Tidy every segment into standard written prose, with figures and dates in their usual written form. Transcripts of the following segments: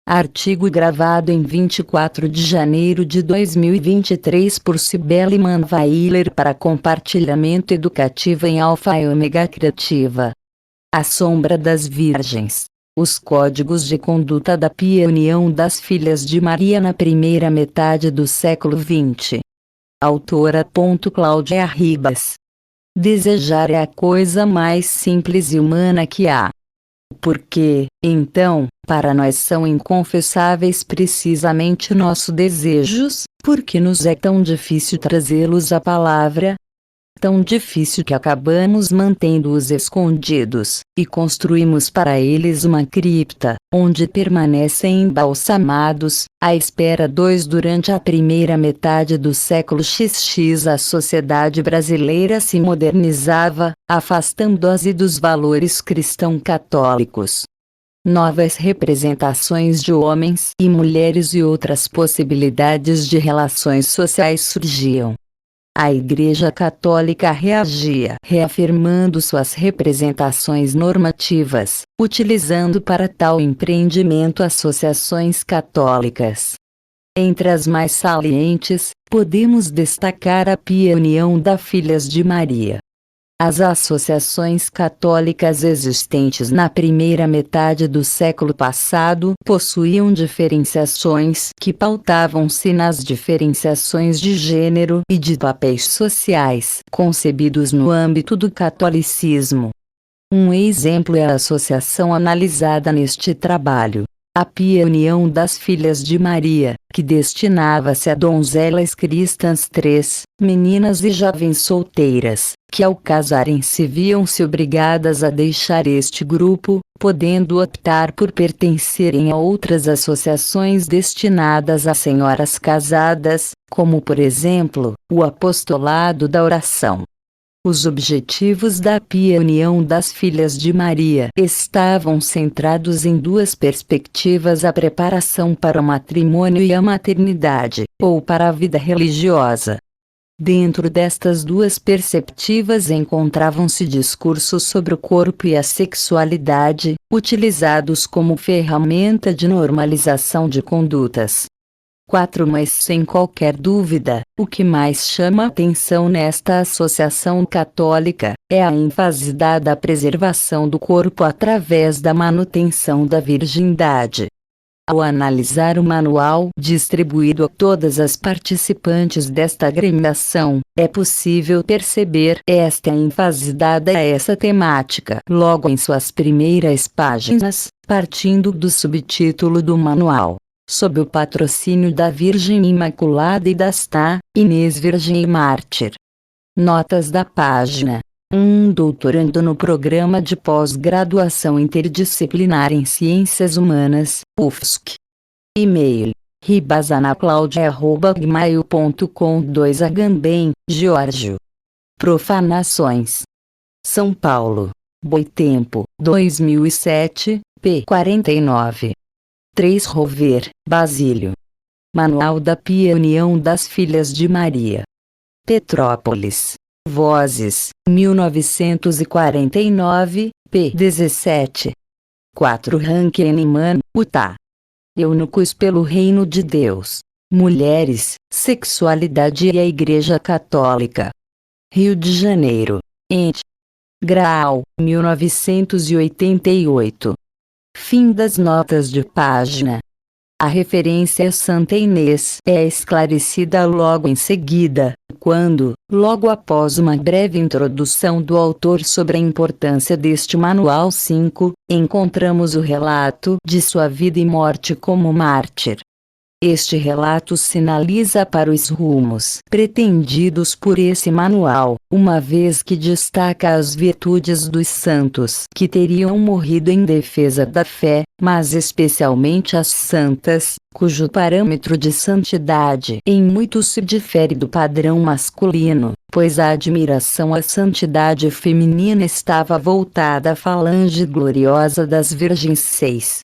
Artigo gravado em 24 de janeiro de 2023 por Cibele Manweiler para compartilhamento educativo em Alfa e Ômega Criativa. A Sombra das Virgens. Os Códigos de Conduta da Pia União das Filhas de Maria na primeira metade do século XX. Autora. Cláudia Ribas. Desejar é a coisa mais simples e humana que há. Porque, então, para nós são inconfessáveis precisamente nossos desejos, porque nos é tão difícil trazê-los à palavra, tão difícil que acabamos mantendo-os escondidos, e construímos para eles uma cripta, onde permanecem embalsamados, à espera durante a primeira metade do século XX a sociedade brasileira se modernizava, afastando-se dos valores cristão-católicos. Novas representações de homens e mulheres e outras possibilidades de relações sociais surgiam. A Igreja Católica reagia reafirmando suas representações normativas, utilizando para tal empreendimento associações católicas. Entre as mais salientes, podemos destacar a Pia União das Filhas de Maria. As associações católicas existentes na primeira metade do século passado possuíam diferenciações que pautavam-se nas diferenciações de gênero e de papéis sociais concebidos no âmbito do catolicismo. Um exemplo é a associação analisada neste trabalho. A Pia União das Filhas de Maria, que destinava-se a donzelas cristãs meninas e jovens solteiras, que ao casarem se viam-se obrigadas a deixar este grupo, podendo optar por pertencerem a outras associações destinadas a senhoras casadas, como por exemplo, o Apostolado da Oração. Os objetivos da Pia União das Filhas de Maria estavam centrados em duas perspectivas: a preparação para o matrimônio e a maternidade, ou para a vida religiosa. Dentro destas duas perspectivas encontravam-se discursos sobre o corpo e a sexualidade, utilizados como ferramenta de normalização de condutas. Mas sem qualquer dúvida, o que mais chama atenção nesta associação católica é a ênfase dada à preservação do corpo através da manutenção da virgindade. Ao analisar o manual distribuído a todas as participantes desta agremiação, é possível perceber esta ênfase dada a essa temática logo em suas primeiras páginas, partindo do subtítulo do manual: sob o patrocínio da Virgem Imaculada e da Sta. Inês Virgem e Mártir. Notas da página. Doutorando no Programa de Pós-Graduação Interdisciplinar em Ciências Humanas, UFSC. E-mail: ribasanaclaudia@gmail.com. 2 Agamben, Giórgio. Profanações. São Paulo. Boitempo, 2007, p. 49. 3 Rover, Basílio. Manual da Pia União das Filhas de Maria. Petrópolis. Vozes, 1949, p. 17. 4 Rankin-Mann, Utah. Eunucos pelo Reino de Deus. Mulheres, Sexualidade e a Igreja Católica. Rio de Janeiro. Ent. Graal, 1988. Fim das notas de página. A referência a Santa Inês é esclarecida logo em seguida, quando, logo após uma breve introdução do autor sobre a importância deste manual 5, encontramos o relato de sua vida e morte como mártir. Este relato sinaliza para os rumos pretendidos por esse manual, uma vez que destaca as virtudes dos santos que teriam morrido em defesa da fé, mas especialmente as santas, cujo parâmetro de santidade em muito se difere do padrão masculino, pois a admiração à santidade feminina estava voltada à falange gloriosa das virgens 6.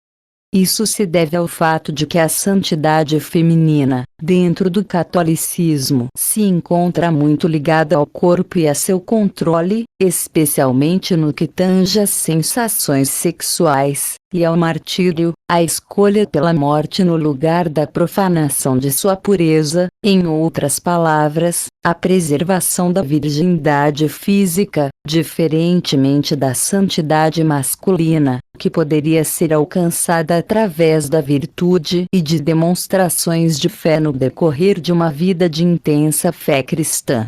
Isso se deve ao fato de que a santidade feminina, dentro do catolicismo, se encontra muito ligada ao corpo e a seu controle, especialmente no que tange às sensações sexuais, e ao martírio, a escolha pela morte no lugar da profanação de sua pureza, em outras palavras, a preservação da virgindade física, diferentemente da santidade masculina, que poderia ser alcançada através da virtude e de demonstrações de fé no decorrer de uma vida de intensa fé cristã.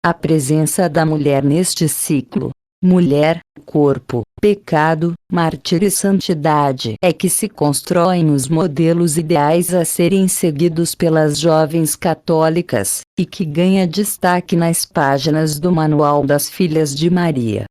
A presença da mulher neste ciclo, mulher, corpo, pecado, martírio e santidade, é que se constroem os modelos ideais a serem seguidos pelas jovens católicas, e que ganha destaque nas páginas do Manual das Filhas de Maria.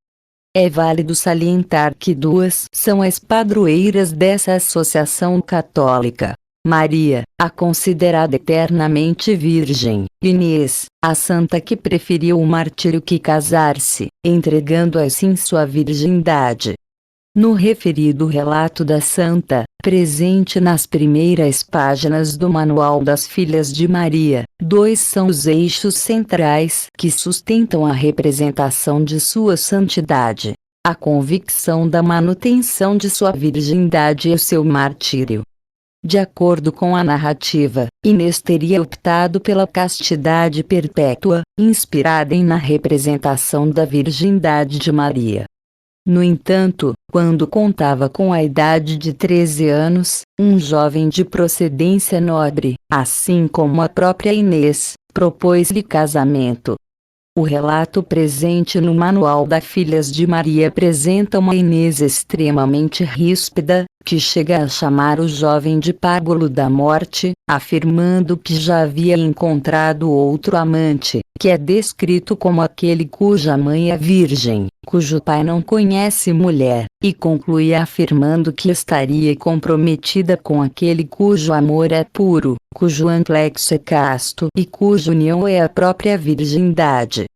É válido salientar que duas são as padroeiras dessa associação católica. Maria, a considerada eternamente virgem, Inês, a santa que preferiu o martírio que casar-se, entregando assim sua virgindade. No referido relato da santa, presente nas primeiras páginas do Manual das Filhas de Maria, dois são os eixos centrais que sustentam a representação de sua santidade: a convicção da manutenção de sua virgindade e o seu martírio. De acordo com a narrativa, Inês teria optado pela castidade perpétua, inspirada na representação da virgindade de Maria. No entanto, quando contava com a idade de 13 anos, um jovem de procedência nobre, assim como a própria Inês, propôs-lhe casamento. O relato presente no Manual das Filhas de Maria apresenta uma Inês extremamente ríspida, que chega a chamar o jovem de párvulo da morte, afirmando que já havia encontrado outro amante, que é descrito como aquele cuja mãe é virgem, cujo pai não conhece mulher, e conclui afirmando que estaria comprometida com aquele cujo amor é puro, cujo amplexo é casto e cuja união é a própria virgindade.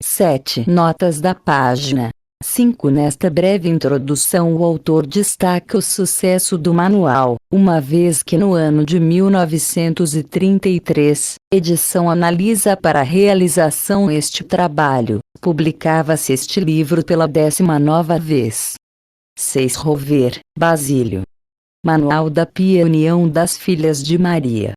7 Notas da página 5. Nesta breve introdução o autor destaca o sucesso do manual, uma vez que no ano de 1933, edição analisa para a realização este trabalho, publicava-se este livro pela 19ª vez. 6. Rover, Basílio. Manual da Pia União das Filhas de Maria.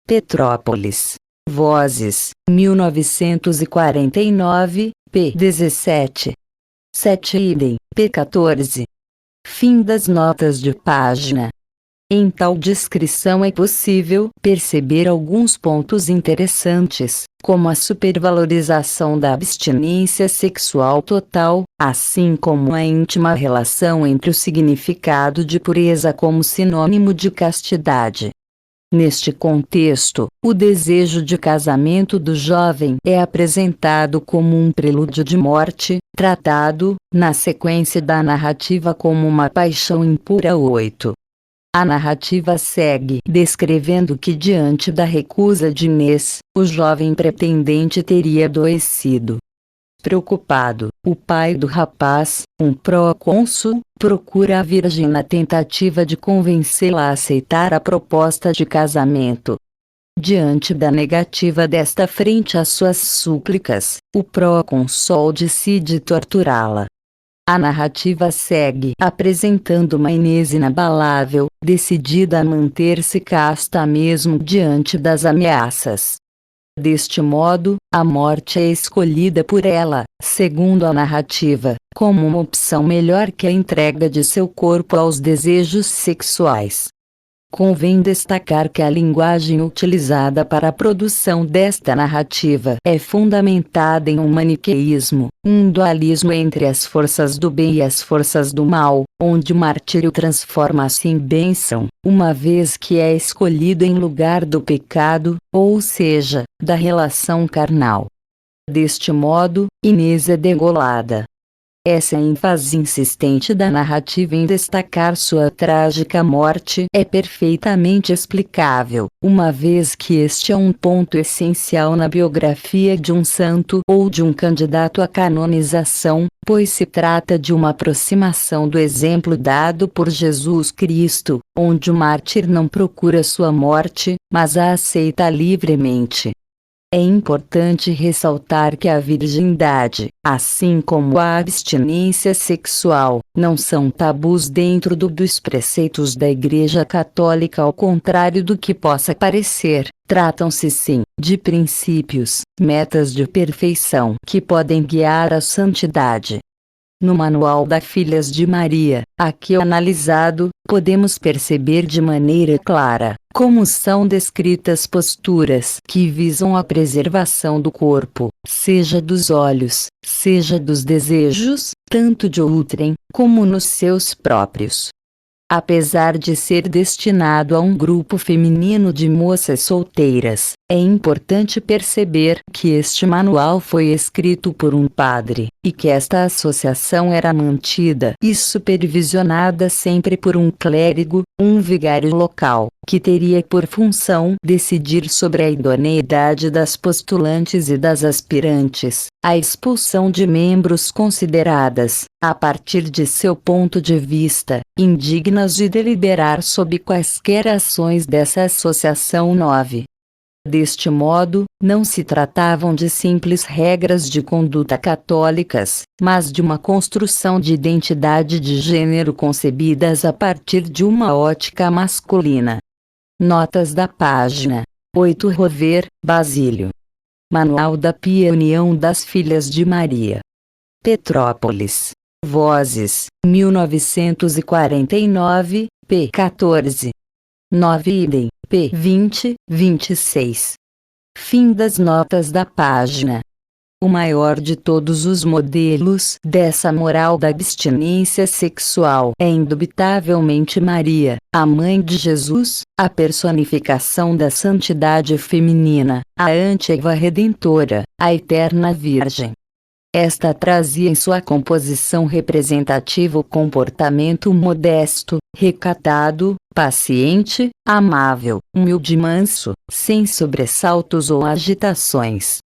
Petrópolis. Vozes, 1949, p. 17. 7 idem, p. 14. Fim das notas de página. Em tal descrição é possível perceber alguns pontos interessantes, como a supervalorização da abstinência sexual total, assim como a íntima relação entre o significado de pureza como sinônimo de castidade. Neste contexto, o desejo de casamento do jovem é apresentado como um prelúdio de morte, tratado, na sequência da narrativa, como uma paixão impura. 8. A narrativa segue descrevendo que, diante da recusa de Inês, o jovem pretendente teria adoecido. Preocupado, o pai do rapaz, um procônsul, procura a virgem na tentativa de convencê-la a aceitar a proposta de casamento. Diante da negativa desta frente às suas súplicas, o procônsul decide torturá-la. A narrativa segue apresentando uma Inês inabalável, decidida a manter-se casta mesmo diante das ameaças. Deste modo, a morte é escolhida por ela, segundo a narrativa, como uma opção melhor que a entrega de seu corpo aos desejos sexuais. Convém destacar que a linguagem utilizada para a produção desta narrativa é fundamentada em um maniqueísmo, um dualismo entre as forças do bem e as forças do mal, onde o martírio transforma-se em bênção, uma vez que é escolhido em lugar do pecado, ou seja, da relação carnal. Deste modo, Inês é degolada. Essa ênfase insistente da narrativa em destacar sua trágica morte é perfeitamente explicável, uma vez que este é um ponto essencial na biografia de um santo ou de um candidato à canonização, pois se trata de uma aproximação do exemplo dado por Jesus Cristo, onde o mártir não procura sua morte, mas a aceita livremente. É importante ressaltar que a virgindade, assim como a abstinência sexual, não são tabus dentro dos preceitos da Igreja Católica, ao contrário do que possa parecer. Tratam-se sim de princípios, metas de perfeição que podem guiar a santidade. No Manual das Filhas de Maria, aqui analisado, podemos perceber de maneira clara como são descritas posturas que visam a preservação do corpo, seja dos olhos, seja dos desejos, tanto de outrem, como nos seus próprios. Apesar de ser destinado a um grupo feminino de moças solteiras, é importante perceber que este manual foi escrito por um padre, e que esta associação era mantida e supervisionada sempre por um clérigo, um vigário local, que teria por função decidir sobre a idoneidade das postulantes e das aspirantes, a expulsão de membros consideradas, a partir de seu ponto de vista, indignas de deliberar sob quaisquer ações dessa associação 9. Deste modo, não se tratavam de simples regras de conduta católicas, mas de uma construção de identidade de gênero concebidas a partir de uma ótica masculina. Notas da página 8. Rover, Basílio. Manual da Pia União das Filhas de Maria. Petrópolis. Vozes, 1949, p. 14. 9 idem, p. 20, 26. Fim das notas da página. O maior de todos os modelos dessa moral da abstinência sexual é indubitavelmente Maria, a mãe de Jesus, a personificação da santidade feminina, a ante-Eva redentora, a eterna Virgem. Esta trazia em sua composição representativa o comportamento modesto, recatado, paciente, amável, humilde e manso, sem sobressaltos ou agitações.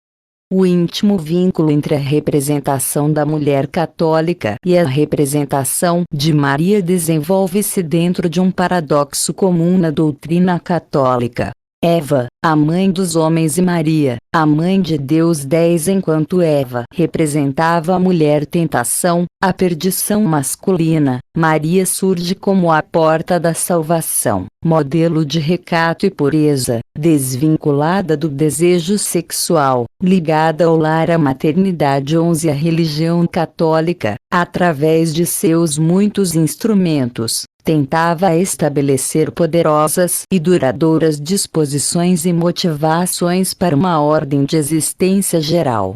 O íntimo vínculo entre a representação da mulher católica e a representação de Maria desenvolve-se dentro de um paradoxo comum na doutrina católica. Eva, a mãe dos homens, e Maria, a mãe de Deus. 10. Enquanto Eva representava a mulher tentação, a perdição masculina, Maria surge como a porta da salvação, modelo de recato e pureza, desvinculada do desejo sexual, ligada ao lar, à maternidade. 11. A religião católica, através de seus muitos instrumentos, tentava estabelecer poderosas e duradouras disposições e motivações para uma ordem de existência geral.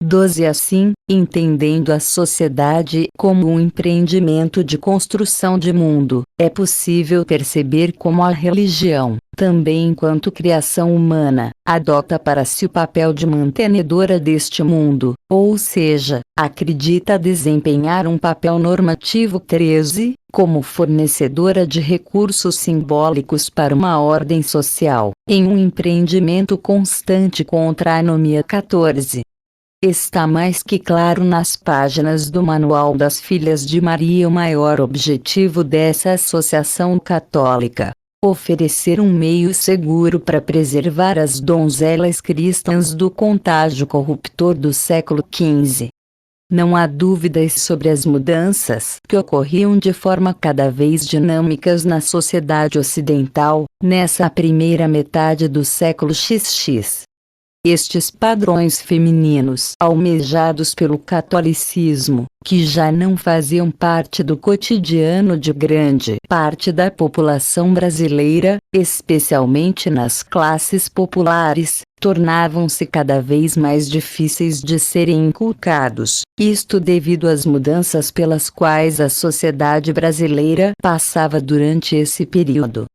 12. Assim, entendendo a sociedade como um empreendimento de construção de mundo, é possível perceber como a religião, também enquanto criação humana, adota para si o papel de mantenedora deste mundo, ou seja, acredita desempenhar um papel normativo. 13. Como fornecedora de recursos simbólicos para uma ordem social, em um empreendimento constante contra a anomia. 14. Está mais que claro nas páginas do Manual das Filhas de Maria o maior objetivo dessa associação católica: oferecer um meio seguro para preservar as donzelas cristãs do contágio corruptor do século XV. Não há dúvidas sobre as mudanças que ocorriam de forma cada vez dinâmicas na sociedade ocidental, nessa primeira metade do século XX. Estes padrões femininos almejados pelo catolicismo, que já não faziam parte do cotidiano de grande parte da população brasileira, especialmente nas classes populares, tornavam-se cada vez mais difíceis de serem inculcados, isto devido às mudanças pelas quais a sociedade brasileira passava durante esse período.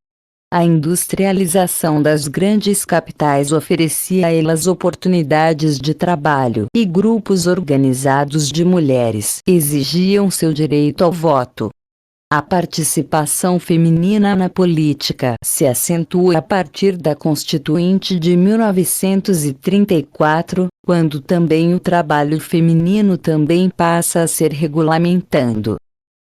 A industrialização das grandes capitais oferecia a elas oportunidades de trabalho, e grupos organizados de mulheres exigiam seu direito ao voto. A participação feminina na política se acentua a partir da Constituinte de 1934, quando também o trabalho feminino também passa a ser regulamentado.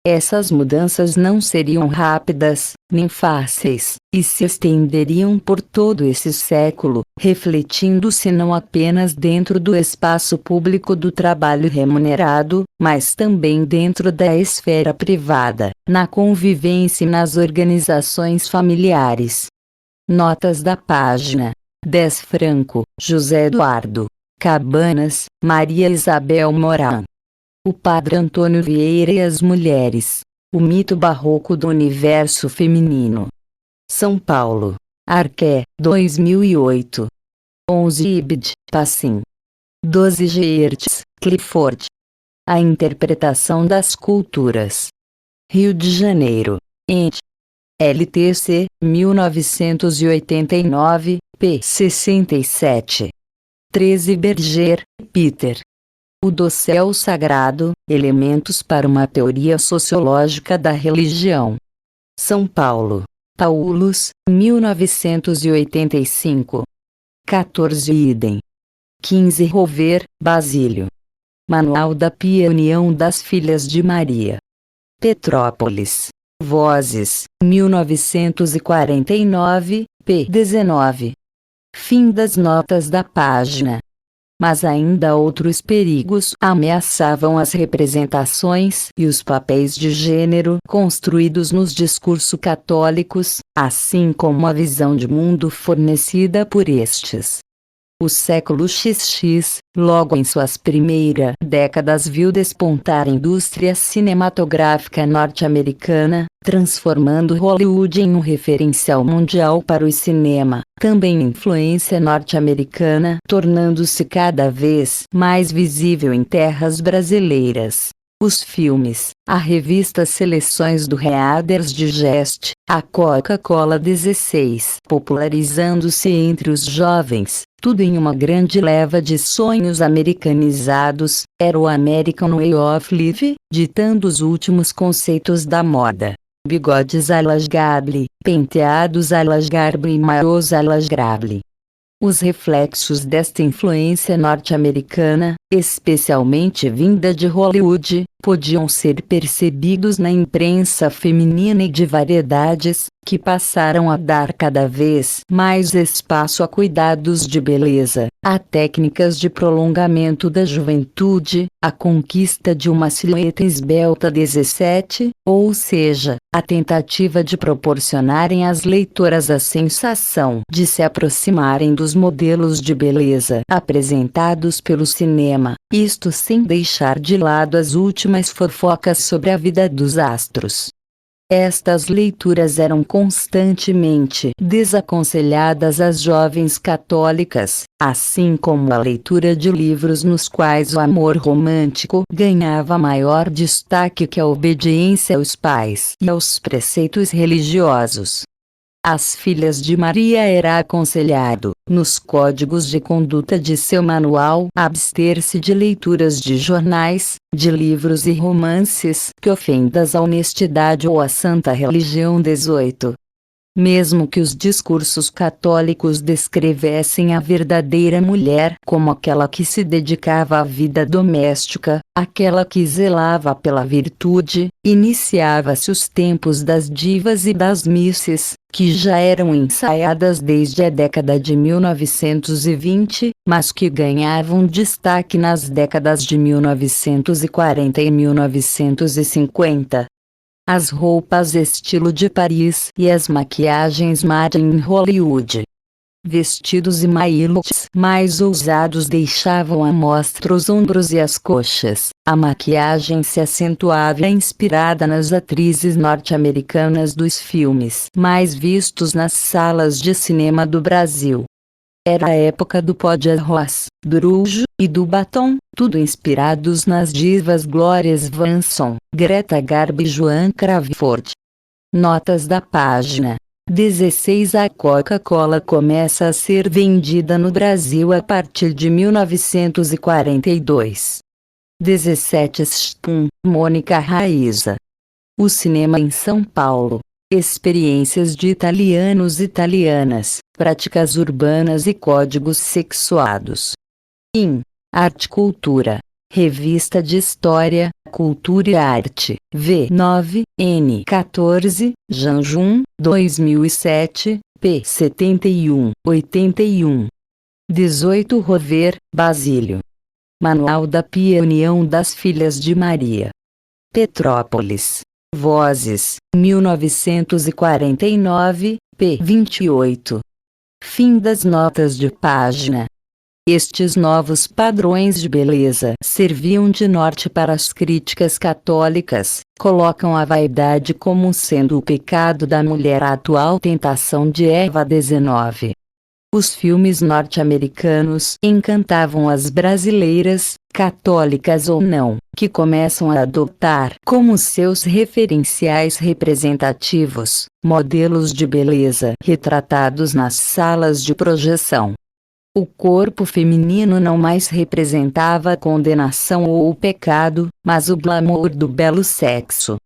Essas mudanças não seriam rápidas, nem fáceis, e se estenderiam por todo esse século, refletindo-se não apenas dentro do espaço público do trabalho remunerado, mas também dentro da esfera privada, na convivência e nas organizações familiares. Notas da página. 10 Franco, José Eduardo. Cabanas, Maria Isabel Moran. O Padre Antônio Vieira e as Mulheres. O mito barroco do universo feminino. São Paulo. Arqué, 2008. 11 Ibid, Passim. 12 Geertz, Clifford. A interpretação das culturas. Rio de Janeiro. Ent. LTC, 1989, p. 67. 13 Berger, Peter. O dossel sagrado, elementos para uma teoria sociológica da religião. São Paulo. Paulus, 1985. 14 Idem. 15 Rover, Basílio. Manual da Pia União das Filhas de Maria. Petrópolis. Vozes, 1949, p. 19. Fim das notas da página. Mas ainda outros perigos ameaçavam as representações e os papéis de gênero construídos nos discursos católicos, assim como a visão de mundo fornecida por estes. O século XX, logo em suas primeiras décadas, viu despontar a indústria cinematográfica norte-americana, transformando Hollywood em um referencial mundial para o cinema, também influência norte-americana, tornando-se cada vez mais visível em terras brasileiras. Os filmes, a revista Seleções do Reader's Digest, a Coca-Cola 16, popularizando-se entre os jovens, tudo em uma grande leva de sonhos americanizados, era o American Way of Life, ditando os últimos conceitos da moda. Bigodes à la Gable, penteados à la Garble e maiôs à la Grable. Os reflexos desta influência norte-americana, especialmente vinda de Hollywood, podiam ser percebidos na imprensa feminina e de variedades, que passaram a dar cada vez mais espaço a cuidados de beleza, a técnicas de prolongamento da juventude, a conquista de uma silhueta esbelta 17, ou seja, a tentativa de proporcionarem às leitoras a sensação de se aproximarem dos modelos de beleza apresentados pelo cinema, isto sem deixar de lado as últimas fofocas sobre a vida dos astros. Estas leituras eram constantemente desaconselhadas às jovens católicas, assim como a leitura de livros nos quais o amor romântico ganhava maior destaque que a obediência aos pais e aos preceitos religiosos. Às filhas de Maria era aconselhado, nos códigos de conduta de seu manual, abster-se de leituras de jornais, de livros e romances que ofendas à honestidade ou à santa religião. 18. Mesmo que os discursos católicos descrevessem a verdadeira mulher como aquela que se dedicava à vida doméstica, aquela que zelava pela virtude, iniciava-se os tempos das divas e das misses, que já eram ensaiadas desde a década de 1920, mas que ganhavam destaque nas décadas de 1940 e 1950. As roupas estilo de Paris e as maquiagens made in Hollywood. Vestidos e maillots mais ousados deixavam à mostra os ombros e as coxas. A maquiagem se acentuava inspirada nas atrizes norte-americanas dos filmes mais vistos nas salas de cinema do Brasil. Era a época do pó de arroz, do rouge e do batom, tudo inspirados nas divas Gloria Swanson, Greta Garbo e Joan Crawford. Notas da página. 16 A Coca-Cola começa a ser vendida no Brasil a partir de 1942. 17 Spum, Mônica Raíza. O cinema em São Paulo. Experiências de italianos e italianas, práticas urbanas e códigos sexuados. In. Arte Cultura. Revista de História, Cultura e Arte, V9, N14, Janjun, 2007, p. 7181. 18 Rover, Basílio. Manual da Pia União das Filhas de Maria. Petrópolis. Vozes, 1949, p. 28. Fim das notas de página. Estes novos padrões de beleza serviam de norte para as críticas católicas, colocam a vaidade como sendo o pecado da mulher, a atual tentação de Eva 19. Os filmes norte-americanos encantavam as brasileiras, católicas ou não, que começam a adotar como seus referenciais representativos, modelos de beleza retratados nas salas de projeção. O corpo feminino não mais representava a condenação ou o pecado, mas o glamour do belo sexo.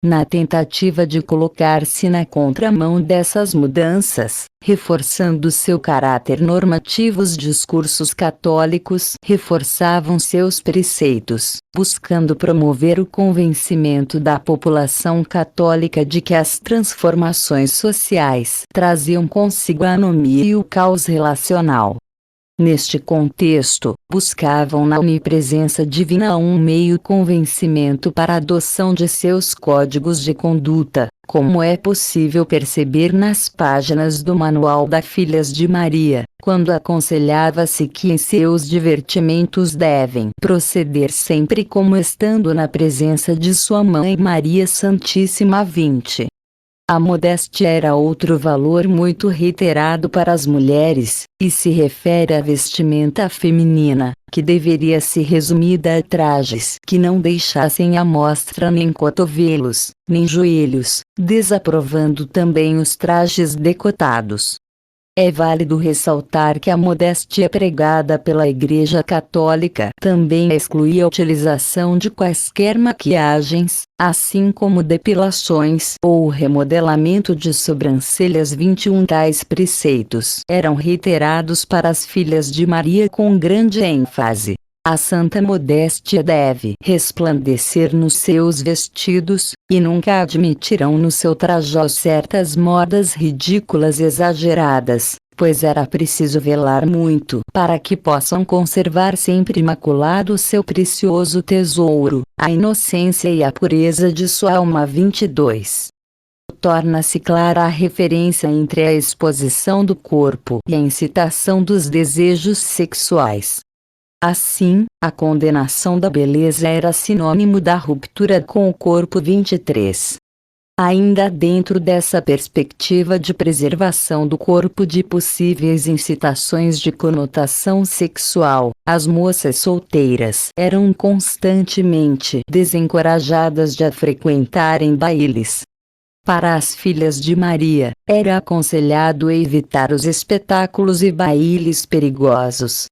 Na tentativa de colocar-se na contramão dessas mudanças, reforçando seu caráter normativo, os discursos católicos reforçavam seus preceitos, buscando promover o convencimento da população católica de que as transformações sociais traziam consigo a anomia e o caos relacional. Neste contexto, buscavam na onipresença divina um meio convencimento para a adoção de seus códigos de conduta, como é possível perceber nas páginas do Manual das Filhas de Maria, quando aconselhava-se que em seus divertimentos devem proceder sempre como estando na presença de sua mãe Maria Santíssima. 20. A modéstia era outro valor muito reiterado para as mulheres, e se refere à vestimenta feminina, que deveria ser resumida a trajes que não deixassem à mostra nem cotovelos, nem joelhos, desaprovando também os trajes decotados. É válido ressaltar que a modéstia pregada pela Igreja Católica também excluía a utilização de quaisquer maquiagens, assim como depilações ou o remodelamento de sobrancelhas. 21 Tais preceitos eram reiterados para as filhas de Maria com grande ênfase. A santa modéstia deve resplandecer nos seus vestidos, e nunca admitirão no seu trajó certas modas ridículas e exageradas, pois era preciso velar muito para que possam conservar sempre imaculado o seu precioso tesouro, a inocência e a pureza de sua alma. 22. Torna-se clara a referência entre a exposição do corpo e a incitação dos desejos sexuais. Assim, a condenação da beleza era sinônimo da ruptura com o corpo. 23. Ainda dentro dessa perspectiva de preservação do corpo de possíveis incitações de conotação sexual, as moças solteiras eram constantemente desencorajadas de frequentarem bailes. Para as filhas de Maria, era aconselhado evitar os espetáculos e bailes perigosos.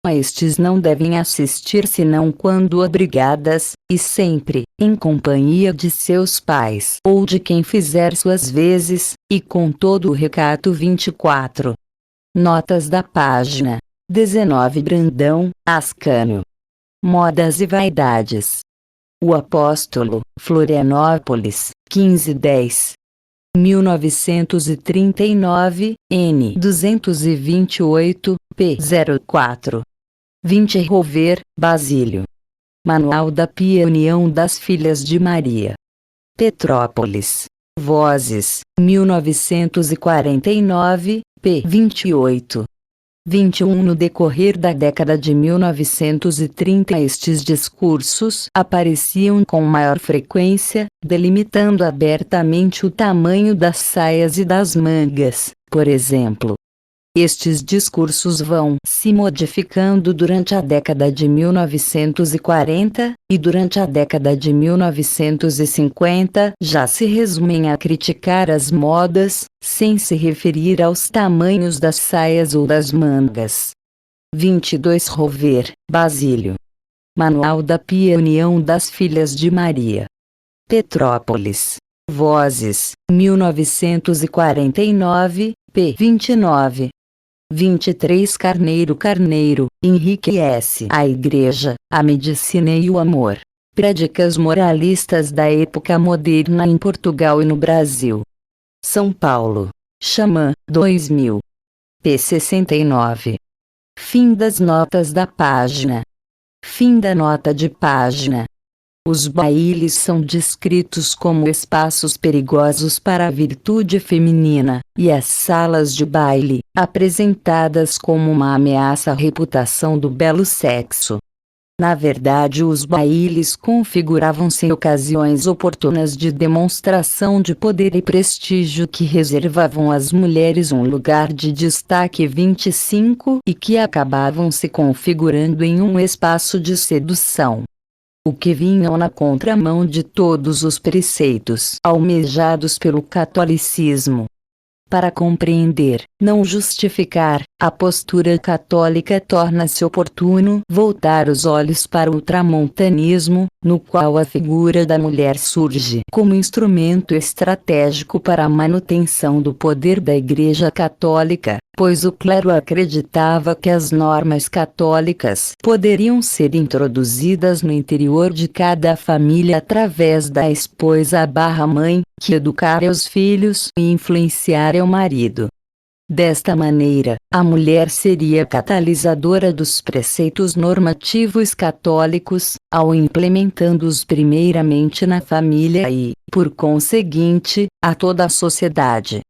A estes não devem assistir senão quando obrigadas, e sempre, em companhia de seus pais ou de quem fizer suas vezes, e com todo o recato. 24. Notas da página 19. Brandão, Ascânio. Modas e Vaidades. O Apóstolo, Florianópolis, 1510. 1939, N. 228, p. 04. 20 Rover, Basílio. Manual da Pia União das Filhas de Maria. Petrópolis. Vozes, 1949, p. 28. 21 No decorrer da década de 1930 estes discursos apareciam com maior frequência, delimitando abertamente o tamanho das saias e das mangas, por exemplo. Estes discursos vão se modificando durante a década de 1940, e durante a década de 1950 já se resumem a criticar as modas, sem se referir aos tamanhos das saias ou das mangas. 22 Rover, Basílio. Manual da Pia União das Filhas de Maria. Petrópolis. Vozes, 1949, p. 29. 23 Carneiro Carneiro, enriquece a Igreja, a medicina e o amor. Prédicas moralistas da época moderna em Portugal e no Brasil. São Paulo. Xamã, 2000. p. 69. Fim das notas da página. Fim da nota de página. Os bailes são descritos como espaços perigosos para a virtude feminina, e as salas de baile, apresentadas como uma ameaça à reputação do belo sexo. Na verdade, os bailes configuravam-se ocasiões oportunas de demonstração de poder e prestígio que reservavam às mulheres um lugar de destaque 25 e que acabavam se configurando em um espaço de sedução. O que vinham na contramão de todos os preceitos almejados pelo catolicismo. Para compreender, não justificar, a postura católica torna-se oportuno voltar os olhos para o ultramontanismo, no qual a figura da mulher surge como instrumento estratégico para a manutenção do poder da Igreja Católica, pois o clero acreditava que as normas católicas poderiam ser introduzidas no interior de cada família através da esposa/mãe, que educara os filhos e influenciara o marido. Desta maneira, a mulher seria catalisadora dos preceitos normativos católicos, ao implementando-os primeiramente na família e, por conseguinte, a toda a sociedade.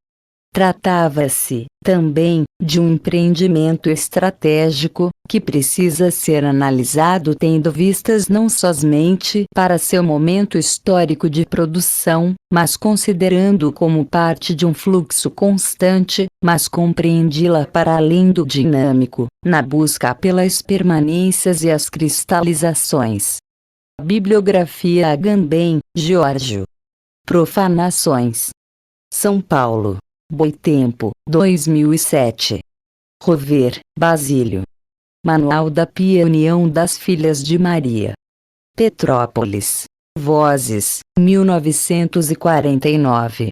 Tratava-se, também, de um empreendimento estratégico, que precisa ser analisado tendo vistas não somente para seu momento histórico de produção, mas considerando como parte de um fluxo constante, mas compreendi-la para além do dinâmico, na busca pelas permanências e as cristalizações. Bibliografia Agamben, Giorgio. Profanações. São Paulo. Boitempo, 2007. Rover, Basílio. Manual da Pia União das Filhas de Maria. Petrópolis. Vozes, 1949.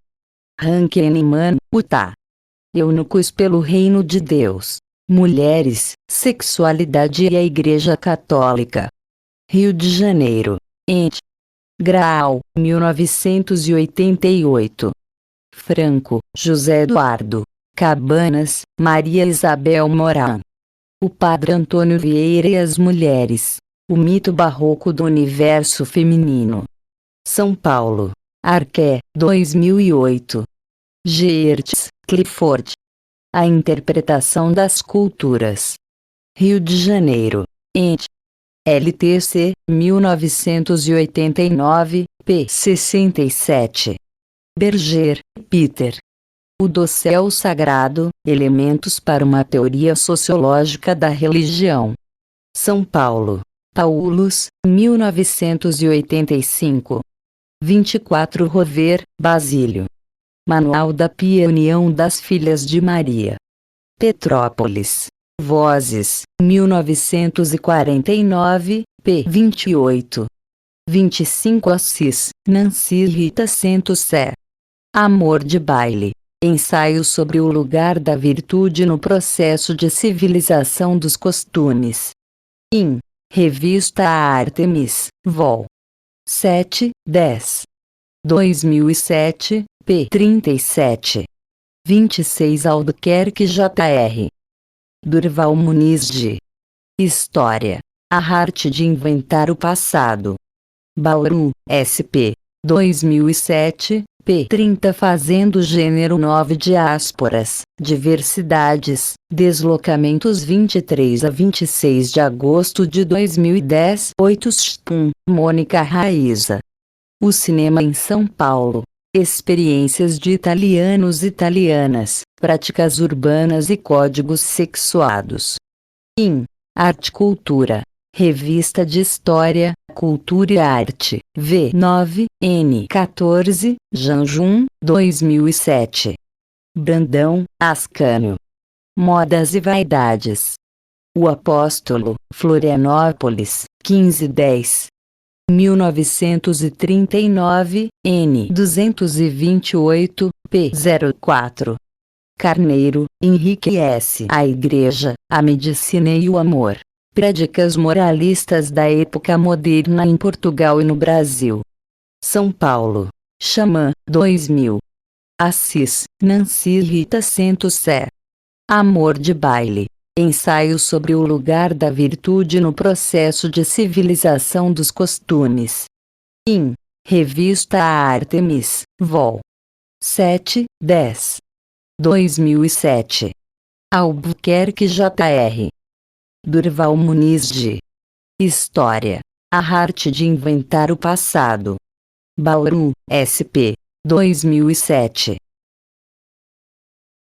Rankenemann, Utah. Eunucos pelo Reino de Deus. Mulheres, Sexualidade e a Igreja Católica. Rio de Janeiro. Ent. Graal, 1988. Franco, José Eduardo. Cabanas, Maria Isabel Moran. O Padre Antônio Vieira e as Mulheres. O mito barroco do universo feminino. São Paulo. Arqué, 2008. Geertz, Clifford. A interpretação das culturas. Rio de Janeiro. Ent. LTC, 1989, p. 67. Berger, Peter. O dossel sagrado, elementos para uma teoria sociológica da religião. São Paulo. Paulus, 1985. 24 Rover, Basílio. Manual da Pia União das Filhas de Maria. Petrópolis. Vozes, 1949, p. 28. 25 Assis, Nancy Rita Santos Sé. Amor de baile. Ensaio sobre o lugar da virtude no processo de civilização dos costumes. In. Revista Artemis, Vol. 7, 10. 2007, p. 37. 26 Albuquerque Jr. Durval Muniz de. História. A arte de inventar o passado. Bauru, SP. 2007, p. 30 Fazendo Gênero 9 Diásporas, Diversidades, Deslocamentos 23 a 26 de agosto de 2010 8 Spum, Mônica Raíza. O cinema em São Paulo. Experiências de italianos e italianas, práticas urbanas e códigos sexuados. In. Arte Cultura. Revista de História, Cultura e Arte, V9, N14, Janjum, 2007. Brandão, Ascânio. Modas e Vaidades. O Apóstolo, Florianópolis, 1510. 1939, N228, p. 04. Carneiro, Henrique S. A Igreja, a Medicina e o Amor. Prédicas moralistas da época moderna em Portugal e no Brasil. São Paulo. Xamã, 2000. Assis, Nancy Rita Santos Sé. Amor de baile. Ensaio sobre o lugar da virtude no processo de civilização dos costumes. In. Revista Artemis, Vol. 7, 10. 2007. Albuquerque Jr. Durval Muniz de História. A arte de inventar o passado. Bauru, SP. 2007.